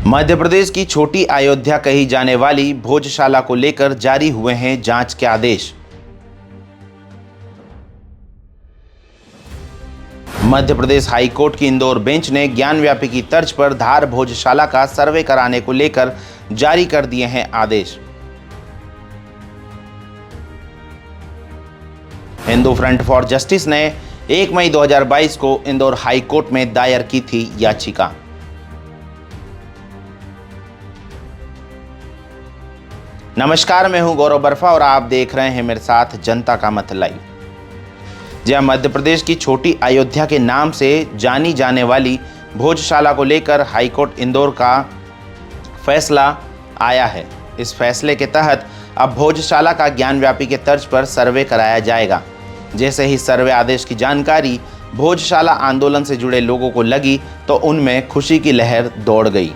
मध्य प्रदेश की छोटी अयोध्या कही जाने वाली भोजशाला को लेकर जारी हुए हैं जांच के आदेश। मध्य प्रदेश हाई कोर्ट की इंदौर बेंच ने ज्ञानव्यापी की तर्ज पर धार भोजशाला का सर्वे कराने को लेकर जारी कर दिए हैं आदेश। हिंदू फ्रंट फॉर जस्टिस ने 1 मई 2022 को इंदौर हाई कोर्ट में दायर की थी याचिका। नमस्कार, मैं हूं गौरव बर्फा और आप देख रहे हैं मेरे साथ जनता का मत लाइव। जहां मध्य प्रदेश की छोटी अयोध्या के नाम से जानी जाने वाली भोजशाला को लेकर हाईकोर्ट इंदौर का फैसला आया है। इस फैसले के तहत अब भोजशाला का ज्ञानव्यापी के तर्ज पर सर्वे कराया जाएगा। जैसे ही सर्वे आदेश की जानकारी भोजशाला आंदोलन से जुड़े लोगों को लगी तो उनमें खुशी की लहर दौड़ गई।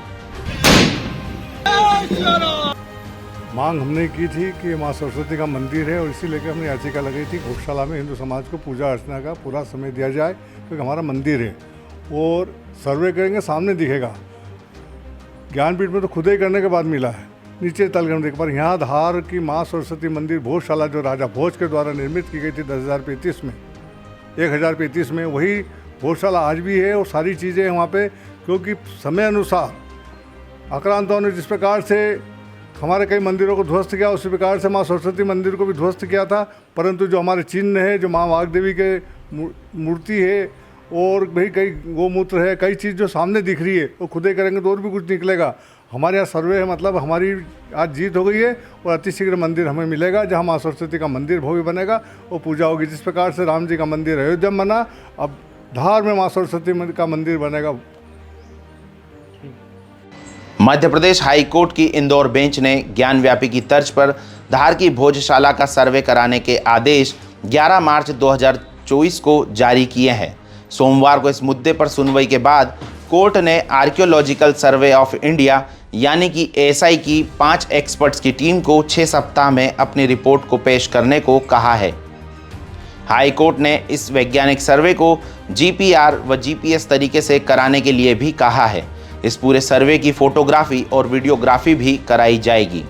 मांग हमने की थी कि माँ सरस्वती का मंदिर है और इसी लेकर हमने याचिका लगाई थी भोजशाला में हिंदू समाज को पूजा अर्चना का पूरा समय दिया जाए, क्योंकि हमारा मंदिर है और सर्वे करेंगे सामने दिखेगा। ज्ञानपीठ में तो खुद ही करने के बाद मिला है, नीचे तलगढ़ देख पर यहाँ धार की माँ सरस्वती मंदिर भोजशाला जो राजा भोज के द्वारा निर्मित की गई थी 1035 में वही भोजशाला आज भी है और सारी चीज़ें वहाँ पे, क्योंकि समय अनुसार आक्रांताओं ने जिस प्रकार से हमारे कई मंदिरों को ध्वस्त किया उसी प्रकार से माँ सरस्वती मंदिर को भी ध्वस्त किया था। परंतु जो हमारे चिन्ह है, जो माँ वाग्देवी के मूर्ति है और भाई कई गोमूत्र है, कई चीज़ जो सामने दिख रही है वो खुदे करेंगे तो और भी कुछ निकलेगा। हमारे यहाँ सर्वे है, मतलब हमारी आज जीत हो गई है और अतिशीघ्र मंदिर हमें मिलेगा जहाँ माँ सरस्वती का मंदिर भव्य बनेगा और पूजा होगी। जिस प्रकार से राम जी का मंदिर अयोध्या में बना, अब धार में माँ सरस्वती का मंदिर बनेगा। मध्य प्रदेश हाई कोर्ट की इंदौर बेंच ने ज्ञानव्यापी की तर्ज पर धार की भोजशाला का सर्वे कराने के आदेश 11 मार्च 2024 को जारी किए हैं। सोमवार को इस मुद्दे पर सुनवाई के बाद कोर्ट ने आर्कियोलॉजिकल सर्वे ऑफ इंडिया यानी कि एएसआई की 5 एक्सपर्ट्स की टीम को 6 सप्ताह में अपनी रिपोर्ट को पेश करने को कहा है। हाई कोर्ट ने इस वैज्ञानिक सर्वे को जीपीआर व जीपीएस तरीके से कराने के लिए भी कहा है। इस पूरे सर्वे की फोटोग्राफी और वीडियोग्राफी भी कराई जाएगी।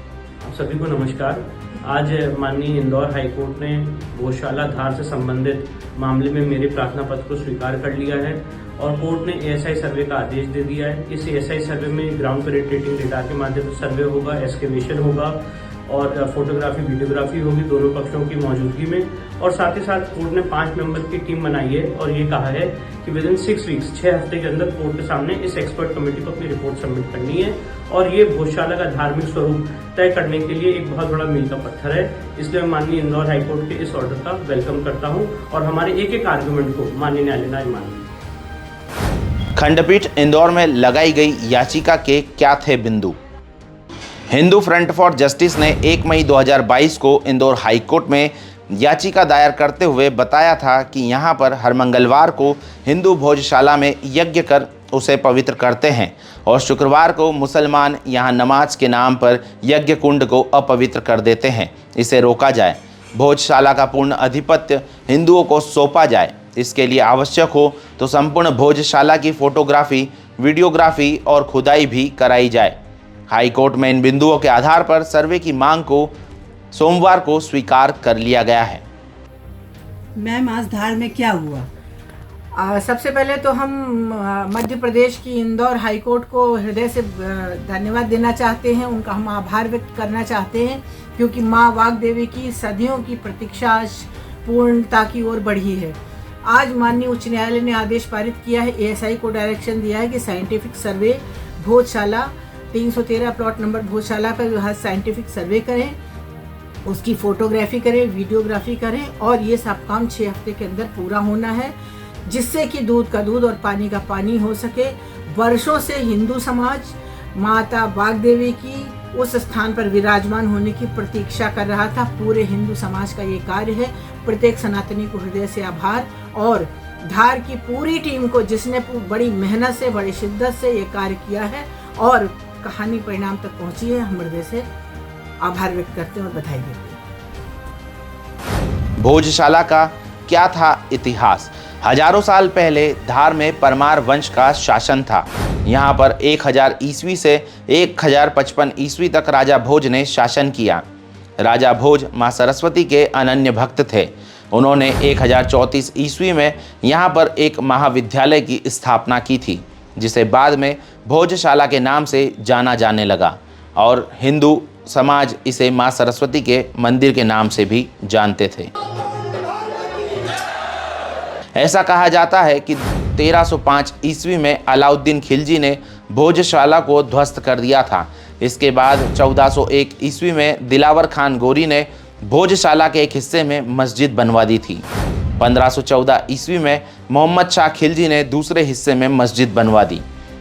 सभी को नमस्कार। आज माननीय इंदौर हाई कोर्ट ने भोजशाला धार से संबंधित मामले में मेरे प्रार्थना पत्र को स्वीकार कर लिया है और कोर्ट ने एएसआई सर्वे का आदेश दे दिया है। इस एएसआई सर्वे में ग्राउंड पेनिट्रेटिंग डेटा के माध्यम से सर्वे होगा, एक्सकेवेशन होगा और फोटोग्राफी वीडियोग्राफी होगी दोनों पक्षों की मौजूदगी में। और साथ ही साथ कोर्ट ने 5 मेंबर की टीम बनाई है और ये कहा है कि विद इन 6 वीक्स 6 हफ्ते के अंदर कोर्ट के सामने इस एक्सपर्ट कमेटी को अपनी रिपोर्ट सबमिट करनी है। और ये भोजशाला का धार्मिक स्वरूप तय करने के लिए एक बहुत बड़ा मील का पत्थर है। इसलिए मैं माननीय इंदौर हाईकोर्ट के इस ऑर्डर का वेलकम करता हूँ और हमारे एक आर्गुमेंट को माननीय न्यायालय मान। खंडपीठ इंदौर में लगाई गई याचिका के क्या थे बिंदु। हिंदू फ्रंट फॉर जस्टिस ने 1 मई 2022 को इंदौर हाईकोर्ट में याचिका दायर करते हुए बताया था कि यहां पर हर मंगलवार को हिंदू भोजशाला में यज्ञ कर उसे पवित्र करते हैं और शुक्रवार को मुसलमान यहां नमाज के नाम पर यज्ञ कुंड को अपवित्र कर देते हैं। इसे रोका जाए, भोजशाला का पूर्ण आधिपत्य हिंदुओं को सौंपा जाए। इसके लिए आवश्यक हो तो संपूर्ण भोजशाला की फोटोग्राफी, वीडियोग्राफी और खुदाई भी कराई जाए। हाई कोर्ट में इन बिंदुओं के आधार पर सर्वे की मांग को सोमवार को स्वीकार कर लिया गया है। मैम, आज धार में क्या हुआ? सबसे पहले तो हम मध्य प्रदेश की इंदौर हाई कोर्ट को हृदय से धन्यवाद देना चाहते हैं। उनका हम आभार व्यक्त करना चाहते हैं, क्योंकि माँ वाग्देवी की सदियों की प्रतीक्षा पूर्णता की ओर बढ़ी है। आज माननीय उच्च न्यायालय ने आदेश पारित किया है, एएसआई को डायरेक्शन दिया है कि साइंटिफिक सर्वे भोजशाला 313 प्लॉट नंबर भोजशाला पर साइंटिफिक सर्वे करें, उसकी फोटोग्राफी करें, वीडियोग्राफी करें और ये सब काम 6 हफ्ते के अंदर पूरा होना है, जिससे कि दूध का दूध और पानी का पानी हो सके। वर्षों से हिंदू समाज माता वाग्देवी की उस स्थान पर विराजमान होने की प्रतीक्षा कर रहा था। पूरे हिंदू समाज का ये कार्य है। प्रत्येक सनातनी को हृदय से आभार और धार की पूरी टीम को, जिसने बड़ी मेहनत से, बड़ी शिद्दत से ये कार्य किया है और कहानी परिणाम तक पहुंची है। हम हृदय से आभार व्यक्त करते हैं और बधाई देते हैं। भोजशाला का क्या था इतिहास। हजारों साल पहले धार में परमार वंश का शासन था। यहाँ पर 1000 ईस्वी से 1055 ईस्वी तक राजा भोज ने शासन किया। राजा भोज माँ सरस्वती के अनन्य भक्त थे। उन्होंने 1034 ईस्वी में यहाँ पर एक महाविद्यालय की स्थापना की थी, जिसे बाद में भोजशाला के नाम से जाना जाने लगा और हिंदू समाज इसे माँ सरस्वती के मंदिर के नाम से भी जानते थे। ऐसा कहा जाता है कि 1305 ईस्वी में अलाउद्दीन खिलजी ने भोजशाला को ध्वस्त कर दिया था। इसके बाद 1401 ईस्वी में दिलावर खान गोरी ने भोजशाला के एक हिस्से में मस्जिद बनवा दी थी। 1514 ईस्वी में मोहम्मद शाह खिलजी ने दूसरे हिस्से में मस्जिद बनवा दी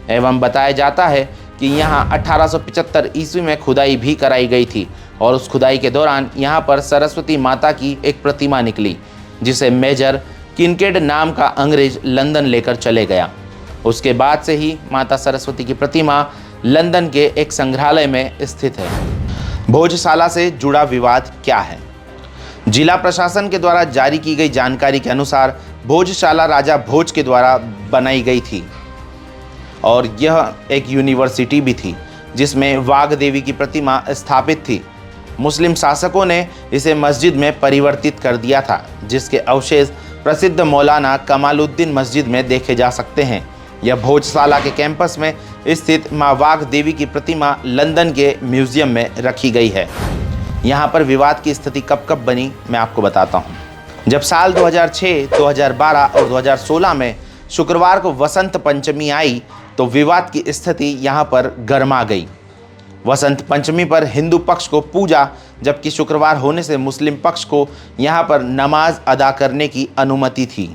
एवं बताया जाता है कि यहाँ 1875 ईस्वी में खुदाई भी कराई गई थी और उस खुदाई के दौरान यहाँ पर सरस्वती माता की एक प्रतिमा निकली, जिसे मेजर किनकेड नाम का अंग्रेज लंदन लेकर चले गया। उसके बाद से ही माता सरस्वती की प्रतिमा लंदन के एक संग्रहालय में स्थित है। भोजशाला से जुड़ा विवाद क्या है? जिला प्रशासन के द्वारा जारी की गई जानकारी के अनुसार भोजशाला राजा भोज के द्वारा बनाई गई थी और यह एक यूनिवर्सिटी भी थी जिसमें वाघ देवी की प्रतिमा स्थापित थी। मुस्लिम शासकों ने इसे मस्जिद में परिवर्तित कर दिया था, जिसके अवशेष प्रसिद्ध मौलाना कमालुद्दीन मस्जिद में देखे जा सकते हैं। यह भोजशाला के कैंपस में स्थित माँ वाघ देवी की प्रतिमा लंदन के म्यूजियम में रखी गई है। यहाँ पर विवाद की स्थिति कब कब बनी, मैं आपको बताता हूँ। जब साल 2006, 2012 और 2016 में शुक्रवार को वसंत पंचमी आई तो विवाद की स्थिति यहाँ पर गर्मा गई। वसंत पंचमी पर हिंदू पक्ष को पूजा, जबकि शुक्रवार होने से मुस्लिम पक्ष को यहाँ पर नमाज अदा करने की अनुमति थी।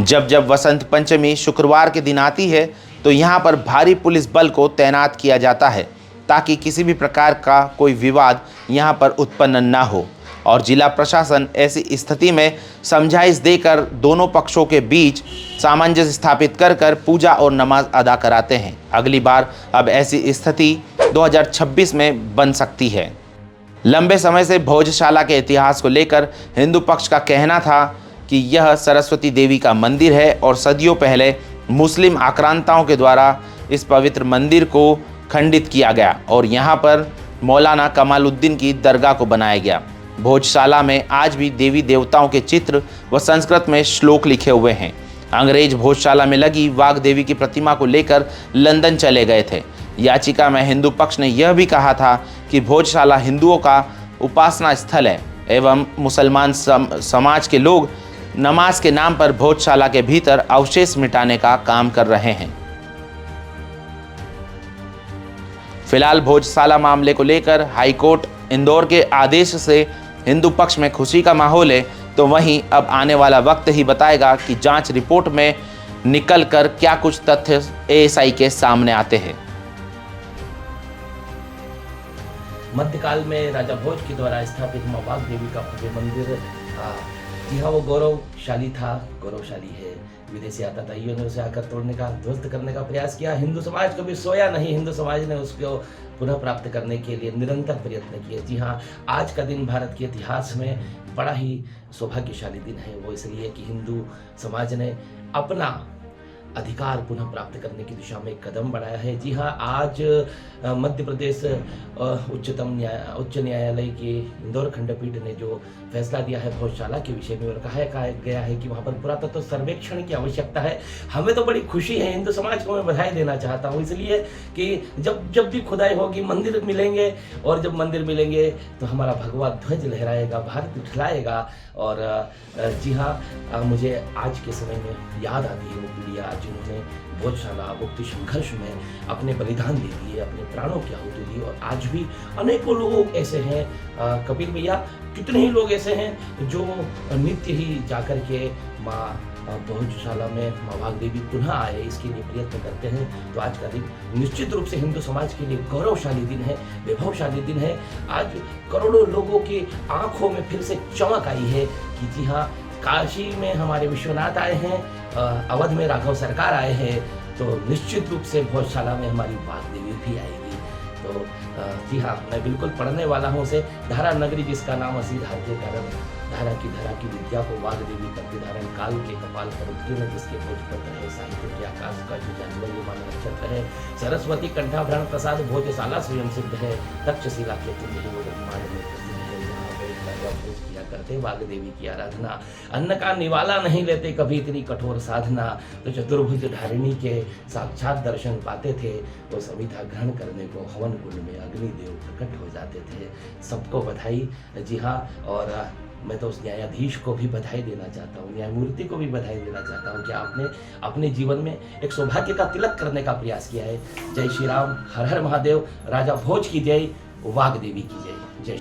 जब वसंत पंचमी शुक्रवार के दिन आती है तो यहाँ पर भारी पुलिस बल को तैनात किया जाता है ताकि किसी भी प्रकार का कोई विवाद यहाँ पर उत्पन्न न हो और जिला प्रशासन ऐसी स्थिति में समझाइश देकर दोनों पक्षों के बीच सामंजस्य स्थापित कर पूजा और नमाज अदा कराते हैं। अगली बार अब ऐसी स्थिति 2026 में बन सकती है। लंबे समय से भोजशाला के इतिहास को लेकर हिंदू पक्ष का कहना था कि यह सरस्वती देवी का मंदिर है और सदियों पहले मुस्लिम आक्रांताओं के द्वारा इस पवित्र मंदिर को खंडित किया गया और यहाँ पर मौलाना कमालुद्दीन की दरगाह को बनाया गया। भोजशाला में आज भी देवी देवताओं के चित्र व संस्कृत में श्लोक लिखे हुए हैं। अंग्रेज भोजशाला में लगी वाघ देवी की प्रतिमा को लेकर लंदन चले गए थे। याचिका में हिंदू पक्ष ने यह भी कहा था कि भोजशाला हिंदुओं का उपासना स्थल है एवं मुसलमान समाज के लोग नमाज के नाम पर भोजशाला के भीतर अवशेष मिटाने का काम कर रहे हैं। फिलहाल भोजशाला मामले को लेकर हाईकोर्ट इंदौर के आदेश से हिंदू पक्ष में खुशी का माहौल है, तो वहीं अब आने वाला वक्त ही बताएगा कि जांच रिपोर्ट में निकल कर क्या कुछ तथ्य एएसआई के सामने आते हैं। मध्यकाल में राजा भोज के द्वारा स्थापित माँ वाघ देवी का भव्य मंदिर जी हाँ वो गौरवशाली है। विदेशी आतताइयों ने उसे आकर तोड़ने का, ध्वस्त करने का प्रयास किया। हिंदू समाज कभी सोया नहीं। हिंदू समाज ने उसको पुनः प्राप्त करने के लिए निरंतर प्रयत्न किए। जी हाँ, आज का दिन भारत के इतिहास में बड़ा ही सौभाग्यशाली दिन है। वो इसलिए कि हिंदू समाज ने अपना अधिकार पुनः प्राप्त करने की दिशा में एक कदम बढ़ाया है। जी हाँ, आज मध्य प्रदेश उच्च न्यायालय के इंदौर खंडपीठ ने जो फैसला दिया है भोजशाला के विषय में और कहा गया है कि वहाँ पर पुरातत्व सर्वेक्षण की आवश्यकता है। हमें तो बड़ी खुशी है, हिंदू समाज को मैं बधाई देना चाहता हूँ, इसलिए कि जब भी खुदाई होगी मंदिर मिलेंगे और जब मंदिर मिलेंगे तो हमारा भगवा ध्वज लहराएगा, भारत उठलाएगा। और जी हाँ, मुझे आज के समय में याद आती है वो पीढ़ियाँ जिन्होंने भोजशाला मुक्ति संघर्ष में अपने बलिदान दे दिए, अपने प्राणों की आहुति दी। और आज भी अनेकों लोग ऐसे हैं, कपिल भैया, कितने ही लोग ऐसे हैं जो नित्य ही जाकर के माँ भोजशाला में माँ वाघ देवी पुनः आए, इसके लिए प्रयत्न करते हैं। तो आज का दिन निश्चित रूप से हिंदू समाज के लिए गौरवशाली दिन है, वैभवशाली दिन है। आज करोड़ों लोगों की आंखों में फिर से चमक आई है कि जी हाँ, काशी में हमारे विश्वनाथ आए हैं, अवध में राघव सरकार आए हैं, तो निश्चित रूप से भोजशाला में हमारी वाघ देवी भी आएगी। तो जी हाँ, मैं बिल्कुल पढ़ने वाला हूँ उसे, धारा नगरी जिसका नाम असी धार के कारण धारा की विद्या को वाग देवी करके धारण काल के कपाल पर उत्कीर्ण जिसके भोज पर रहे साहित्य के आकाश का जो जानवर विमान नक्षत्र है सरस्वती कंठाभरण प्रसाद भोजशाला स्वयं सिद्ध है तक्षशिला के तुल्य ही वो ब्रह्मांड में प्रसिद्ध है जहाँ बैठकर भोज किया करते वाग देवी की आराधना अन्न का निवाला नहीं लेते कभी इतनी कठोर साधना तो चतुर्भुज धारिणी के साक्षात दर्शन पाते थे वो समिधा ग्रहण करने को हवन कुंड में अग्निदेव प्रकट हो जाते थे। सबको बधाई। जी हाँ, और मैं तो उस न्यायाधीश को भी बधाई देना चाहता हूँ, न्यायमूर्ति को भी बधाई देना चाहता हूँ कि आपने अपने जीवन में एक सौभाग्य का तिलक करने का प्रयास किया है। जय श्री राम, हर हर महादेव, राजा भोज की जय, वाग देवी की जय। जय।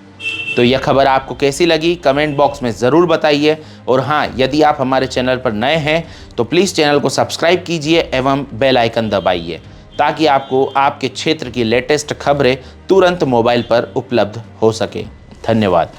तो यह खबर आपको कैसी लगी कमेंट बॉक्स में ज़रूर बताइए। और हाँ, यदि आप हमारे चैनल पर नए हैं तो प्लीज़ चैनल को सब्सक्राइब कीजिए एवं बेल आइकन दबाइए ताकि आपको आपके क्षेत्र की लेटेस्ट खबरें तुरंत मोबाइल पर उपलब्ध हो सके। धन्यवाद।